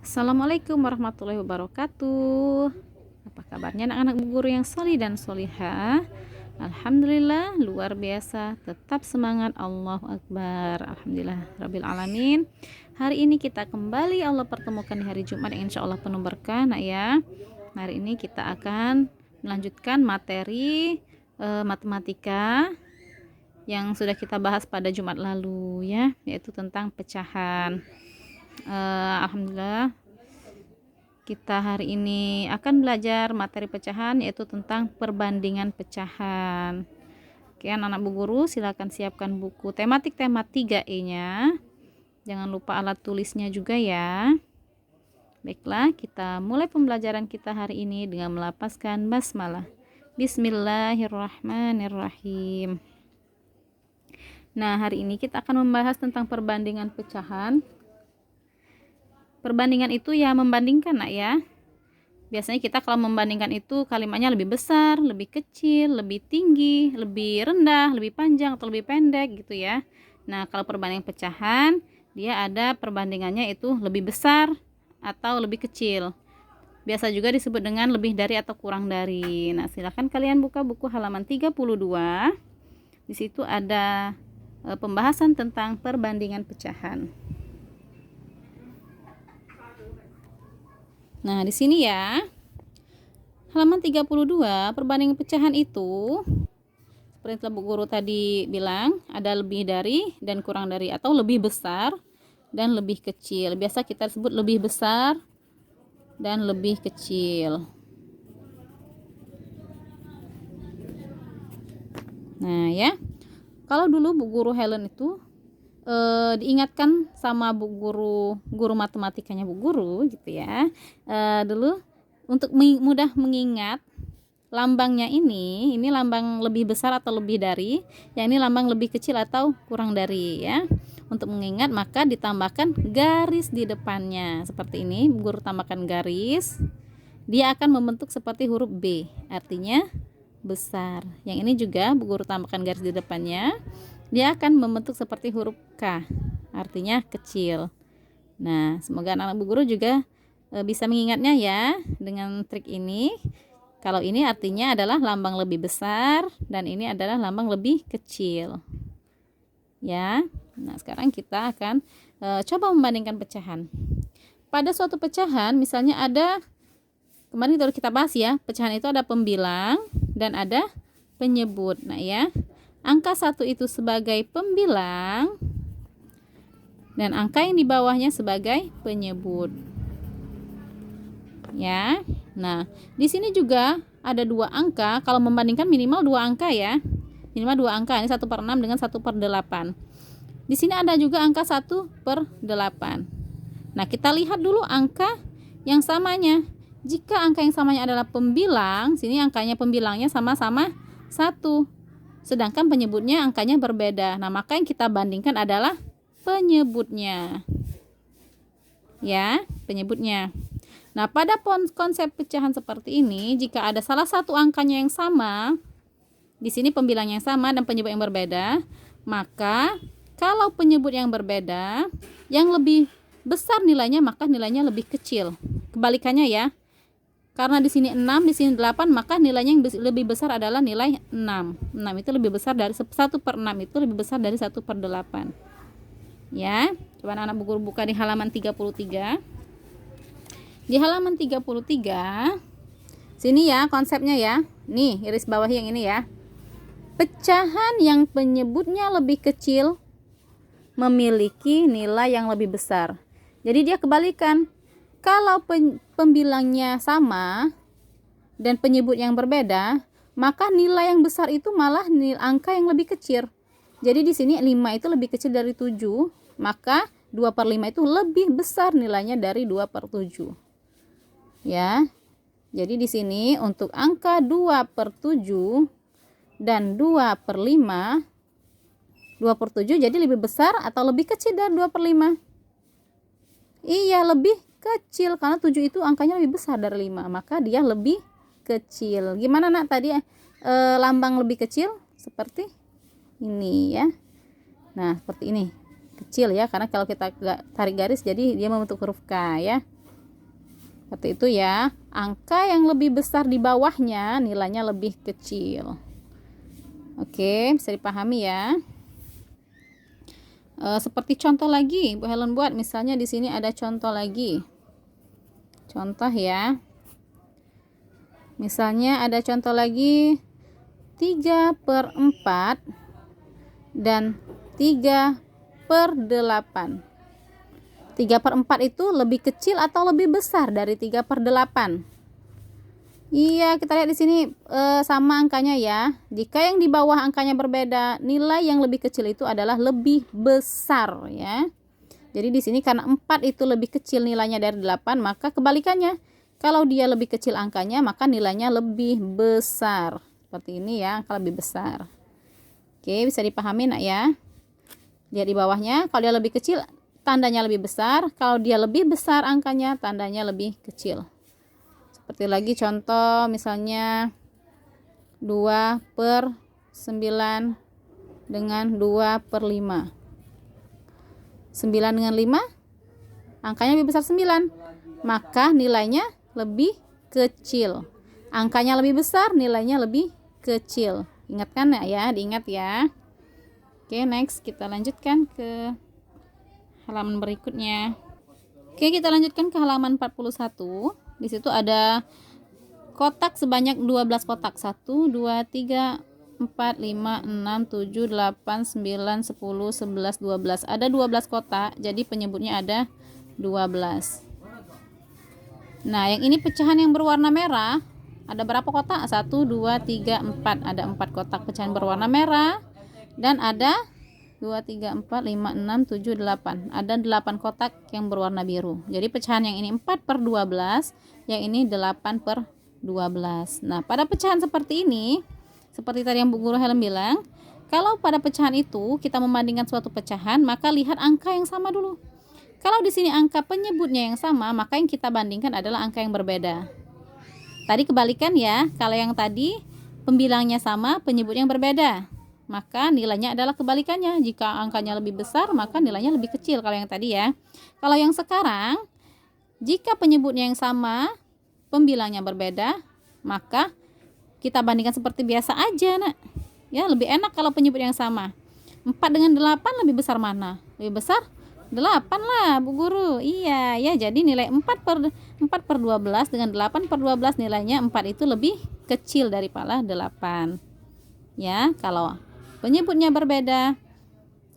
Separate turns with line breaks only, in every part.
Assalamualaikum warahmatullahi wabarakatuh. Apa kabarnya anak-anak Bu Guru yang sholih dan sholihah? Alhamdulillah luar biasa, tetap semangat. Allahu Akbar. Alhamdulillah Rabbil Alamin. Hari ini kita kembali Allah pertemukan di hari Jumat yang insya Allah penuh berkah nak ya. Hari ini kita akan melanjutkan materi matematika yang sudah kita bahas pada Jumat lalu ya, yaitu tentang pecahan. Alhamdulillah kita hari ini akan belajar materi pecahan, yaitu tentang perbandingan pecahan. Oke, anak-anak Bu Guru silakan siapkan buku tematik tema 3E nya, jangan lupa alat tulisnya juga ya. Baiklah, kita mulai pembelajaran kita hari ini dengan melafazkan basmalah. Bismillahirrahmanirrahim. Nah, hari ini kita akan membahas tentang perbandingan pecahan. Perbandingan itu ya membandingkan nak ya. Biasanya kita kalau membandingkan itu kalimatnya lebih besar, lebih kecil, lebih tinggi, lebih rendah, lebih panjang atau lebih pendek gitu ya. Nah, kalau perbandingan pecahan dia ada perbandingannya itu lebih besar atau lebih kecil. Biasa juga disebut dengan lebih dari atau kurang dari. Nah, silakan kalian buka buku halaman 32. Di situ ada pembahasan tentang perbandingan pecahan. Nah, di sini ya, halaman 32, perbandingan pecahan itu seperti telah Bu Guru tadi bilang, ada lebih dari dan kurang dari, atau lebih besar dan lebih kecil. Biasa kita sebut lebih besar dan lebih kecil. Nah ya, kalau dulu Bu Guru Helen itu diingatkan sama Bu guru matematikanya Bu Guru gitu ya, dulu untuk mudah mengingat lambangnya ini lambang lebih besar atau lebih dari, yang ini lambang lebih kecil atau kurang dari ya. Untuk mengingat maka ditambahkan garis di depannya seperti ini. Bu Guru tambahkan garis, dia akan membentuk seperti huruf B, artinya besar. Yang ini juga Bu Guru tambahkan garis di depannya, dia akan membentuk seperti huruf K, artinya kecil. Nah, semoga anak-anak Bu Guru juga bisa mengingatnya ya dengan trik ini. Kalau ini artinya adalah lambang lebih besar dan ini adalah lambang lebih kecil. Ya. Nah, sekarang kita akan coba membandingkan pecahan. Pada suatu pecahan, misalnya ada, kemarin kita bahas ya, pecahan itu ada pembilang dan ada penyebut. Nah ya, angka 1 itu sebagai pembilang dan angka yang di bawahnya sebagai penyebut. Ya. Nah, di sini juga ada 2 angka. Kalau membandingkan minimal 2 angka ya. Minimal 2 angka. Ini 1/6 dengan 1/8. Di sini ada juga angka 1/8. Nah, kita lihat dulu angka yang samanya. Jika angka yang samanya adalah pembilang, sini angkanya pembilangnya sama-sama 1. Sedangkan penyebutnya angkanya berbeda. Nah, maka yang kita bandingkan adalah penyebutnya. Ya, penyebutnya. Nah, pada konsep pecahan seperti ini, jika ada salah satu angkanya yang sama, di sini pembilangnya yang sama dan penyebut yang berbeda, maka kalau penyebut yang berbeda, yang lebih besar nilainya, maka nilainya lebih kecil. Kebalikannya ya. Karena di sini 6, di sini 8, maka nilainya yang lebih besar adalah nilai 6. 6 itu lebih besar dari 1/6 itu lebih besar dari 1/8. Ya, coba anak-anak Bu Guru buka di halaman 33. Di halaman 33, sini ya konsepnya ya. Nih, iris bawah yang ini ya. Pecahan yang penyebutnya lebih kecil memiliki nilai yang lebih besar. Jadi dia kebalikan. Kalau pembilangnya sama dan penyebut yang berbeda, maka nilai yang besar itu malah angka yang lebih kecil. Jadi di sini 5 itu lebih kecil dari 7, maka 2/5 itu lebih besar nilainya dari 2/7. Ya. Jadi di sini untuk angka 2/7 dan 2/5, 2/7 jadi lebih besar atau lebih kecil dari 2/5? Iya, lebih kecil karena 7 itu angkanya lebih besar dari 5, maka dia lebih kecil. Gimana nak tadi lambang lebih kecil? Seperti ini ya. Nah, seperti ini. Kecil ya, karena kalau kita tarik garis jadi dia membentuk huruf K ya. Seperti itu ya. Angka yang lebih besar di bawahnya nilainya lebih kecil. Oke, bisa dipahami ya. Seperti contoh lagi Bu Helen buat, misalnya di sini ada contoh lagi. Contoh ya. Misalnya ada contoh lagi 3/4 dan 3/8. 3/4 itu lebih kecil atau lebih besar dari 3/8? Iya, kita lihat di sini sama angkanya ya. Jika yang di bawah angkanya berbeda, nilai yang lebih kecil itu adalah lebih besar ya. Jadi di sini karena 4 itu lebih kecil nilainya dari 8, maka kebalikannya. Kalau dia lebih kecil angkanya, maka nilainya lebih besar. Seperti ini ya, angka lebih besar. Oke, bisa dipahami nak ya. Lihat di bawahnya, kalau dia lebih kecil, tandanya lebih besar. Kalau dia lebih besar angkanya, tandanya lebih kecil. Seperti lagi contoh, misalnya 2/9 dengan 2/5. 9 dengan 5, angkanya lebih besar 9. Maka nilainya lebih kecil. Angkanya lebih besar, nilainya lebih kecil. Ingatkan ya, diingat ya. Oke, next kita lanjutkan ke halaman berikutnya. Oke, kita lanjutkan ke halaman 41. Di situ ada kotak sebanyak 12 kotak. 1, 2, 3, 4, 5, 6, 7, 8, 9, 10, 11, 12. Ada 12 kotak, jadi penyebutnya ada 12. Nah, yang ini pecahan yang berwarna merah. Ada berapa kotak? 1, 2, 3, 4. Ada 4 kotak pecahan berwarna merah. Dan ada 2, 3, 4, 5, 6, 7, 8. Ada 8 kotak yang berwarna biru. Jadi pecahan yang ini 4/12, yang ini 8/12. Nah, pada pecahan seperti ini, seperti tadi yang Bu Guru Helen bilang, kalau pada pecahan itu kita membandingkan suatu pecahan, maka lihat angka yang sama dulu. Kalau di sini angka penyebutnya yang sama, maka yang kita bandingkan adalah angka yang berbeda. Tadi kebalikan ya, kalau yang tadi pembilangnya sama, penyebutnya yang berbeda, maka nilainya adalah kebalikannya. Jika angkanya lebih besar, maka nilainya lebih kecil kalau yang tadi ya. Kalau yang sekarang, jika penyebutnya yang sama, pembilangnya berbeda, maka kita bandingkan seperti biasa aja nak. Ya, lebih enak kalau penyebut yang sama. 4 dengan 8 lebih besar mana? Lebih besar 8 lah Bu Guru. Iya ya, jadi nilai 4/12 dengan 8/12, nilainya 4 itu lebih kecil daripada 8. Ya, kalau penyebutnya berbeda,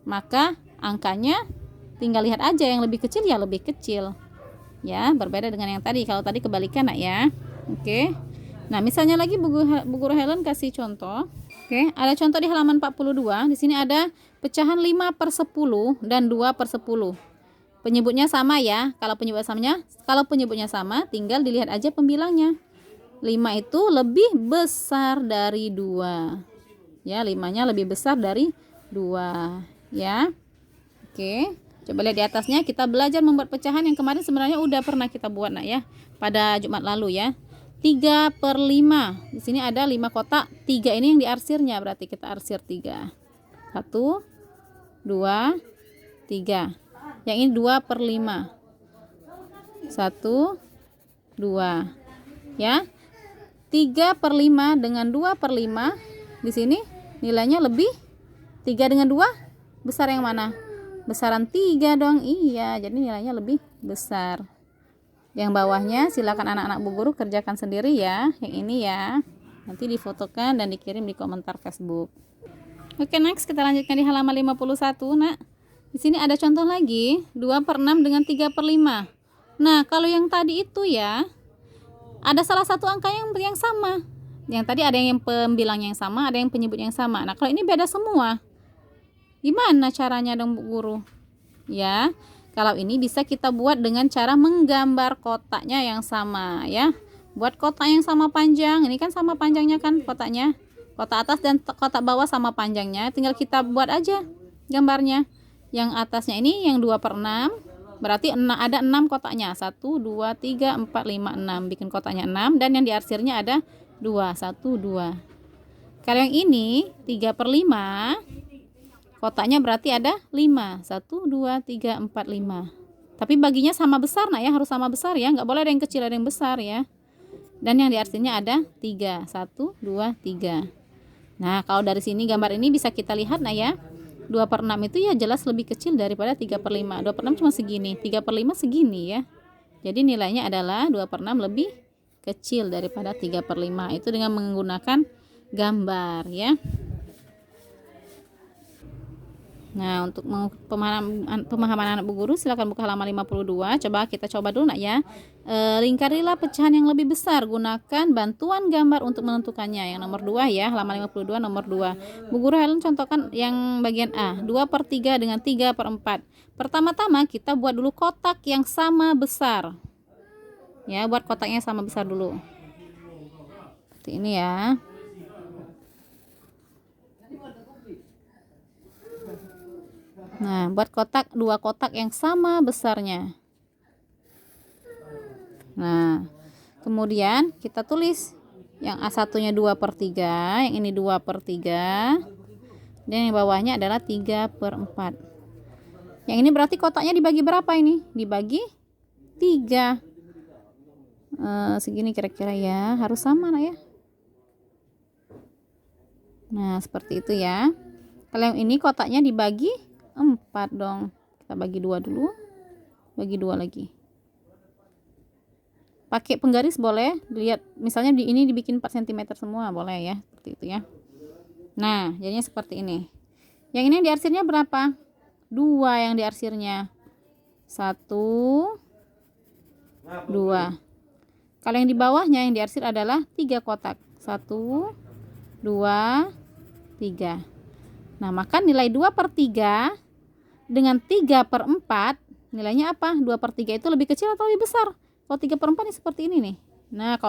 maka angkanya tinggal lihat aja, yang lebih kecil ya lebih kecil. Ya, berbeda dengan yang tadi. Kalau tadi kebalikan nak ya. Oke. Nah, misalnya lagi Bu Guru Helen kasih contoh. Oke, ada contoh di halaman 42. Di sini ada pecahan 5/10 dan 2/10. Penyebutnya sama ya. Kalau penyebutnya sama, tinggal dilihat aja pembilangnya. 5 itu lebih besar dari 2. Ya, 5-nya lebih besar dari 2 ya. Oke. Coba lihat di atasnya, kita belajar membuat pecahan yang kemarin sebenarnya udah pernah kita buat nak ya, pada Jumat lalu ya. 3/5. Di sini ada 5 kotak. 3 ini yang diarsirnya, berarti kita arsir 3. 1, 2, 3. Yang ini 2/5. 1, 2. Ya. 3/5 dengan 2/5. Di sini nilainya lebih. 3 dengan 2 besar yang mana? Besaran 3 dong. Iya, jadi nilainya lebih besar. Yang bawahnya silakan anak-anak Bu Guru kerjakan sendiri ya. Yang ini ya, nanti difotokan dan dikirim di komentar Facebook. Oke, next kita lanjutkan di halaman 51 nak. Di sini ada contoh lagi, 2/6 dengan 3/5. Nah, kalau yang tadi itu ya, ada salah satu angka yang sama. Yang tadi ada yang pembilangnya yang sama, ada yang penyebutnya yang sama. Nah, kalau ini beda semua, gimana caranya dong Bu Guru? Ya, kalau ini bisa kita buat dengan cara menggambar kotaknya yang sama ya. Buat kotak yang sama panjang, ini kan sama panjangnya kan kotaknya. Kotak atas dan kotak bawah sama panjangnya, tinggal kita buat aja gambarnya. Yang atasnya ini yang 2/6, berarti ada 6 kotaknya. 1, 2, 3, 4, 5, 6. Bikin kotaknya 6 dan yang diarsirnya ada 2, 1, 2. Kalau yang ini 3/5, kotaknya berarti ada 5. 1, 2, 3, 4, 5. Tapi baginya sama besar nak ya, harus sama besar ya, nggak boleh ada yang kecil ada yang besar ya. Dan yang diarsinya ada 3, 1, 2, 3. Nah kalau dari sini gambar ini bisa kita lihat nak ya, 2/6 itu ya jelas lebih kecil daripada 3/5. 2/6 cuma segini, 3/5 segini ya. Jadi nilainya adalah 2/6 lebih kecil daripada 3/5. Itu dengan menggunakan gambar ya. Nah, untuk pemahaman anak Bu Guru silakan buka halaman 52. Kita coba dulu nak ya. Lingkarilah pecahan yang lebih besar, gunakan bantuan gambar untuk menentukannya. Yang nomor 2 ya, halaman 52 nomor 2. Bu Guru Helen contohkan yang bagian A, 2/3 dengan 3/4. Pertama-tama kita buat dulu kotak yang sama besar. Ya, buat kotaknya sama besar dulu. Seperti ini ya. Nah, buat kotak, 2 kotak yang sama besarnya. Nah, kemudian kita tulis yang A1-nya 2/3, yang ini 2/3, dan yang bawahnya adalah 3/4. Yang ini berarti kotaknya dibagi berapa ini? Dibagi 3. Segini kira-kira ya, harus sama nak ya. Nah, seperti itu ya. Kalau yang ini kotaknya dibagi 4 dong. Kita bagi 2 dulu. Bagi 2 lagi. Pakai penggaris boleh. Lihat misalnya di ini dibikin 4 cm semua boleh ya. Seperti itu ya. Nah, jadinya seperti ini. Yang ini diarsirnya berapa? 2 yang diarsirnya. 1, 2. Kalau yang di bawahnya yang diarsir adalah 3 kotak. 1, 2, 3. Nah, maka nilai 2/3 dengan 3/4 nilainya apa? 2/3 itu lebih kecil atau lebih besar? Kalau 3/4 ini seperti ini nih. Nah, kalau